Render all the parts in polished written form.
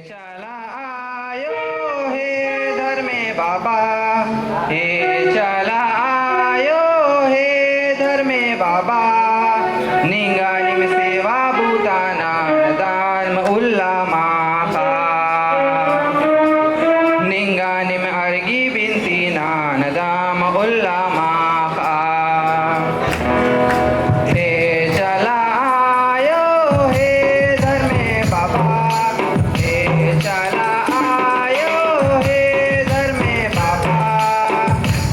चला आयो हे धर्मे बाबा, हे चला आयो हे धर्मे बाबा, निंगानिम सेवा भूताना दान उल्ला माखा, निंगानिम अर्गी बिनती नान दाम उल्ला माखा, हे चला आयो हे धर्मे बाबा, चला आयो हे धर्मे बाबा,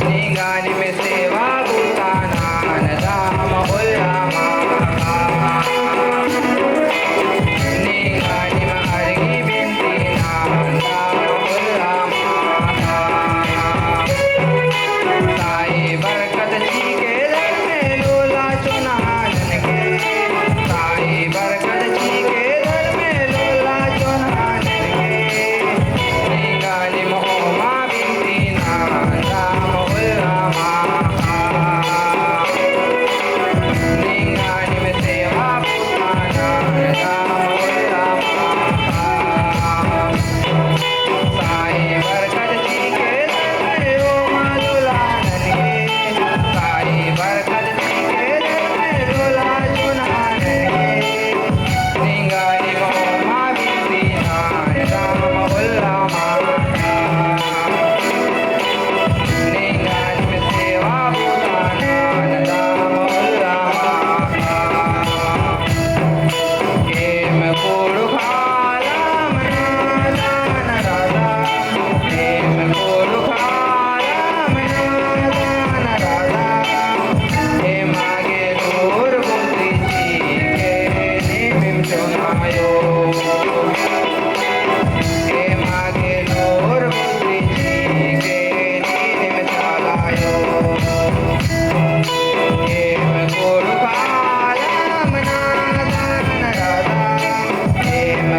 निंगानी में सेवा भूताना दाम उल्ला माखा, निंगानी में अर्गी बिनती नान दाम उल्ला माखा, साई बरकत जी के दर में लोला चुनानन के, साई बरकत जी के दर में लोला चुनानन के, निंगानी मोहमा बिनती नान दाम उल्ला माखा, निंगानी में सेवा भूताना दाम उल्ला माखा, साई बरकत जी के दर में ओ मालुलानन के, साई बरकत जी के दर में लोला चुनानन के, निंगानी मोहमा बिनती नान दाम उल्ला माखा, निंगानी में सेवा भूताना दाम उल्ला माखा, हेम कोडु खाला मना दान राधा, हेम कोडु खाला मना दान राधा, हे मागे दूर बुद्धि जी के निमिम चुनायो, हे मागे दूर बुद्धि जी के निमिम चलायो, हेम कोडु खाला मना दान राधा, हेम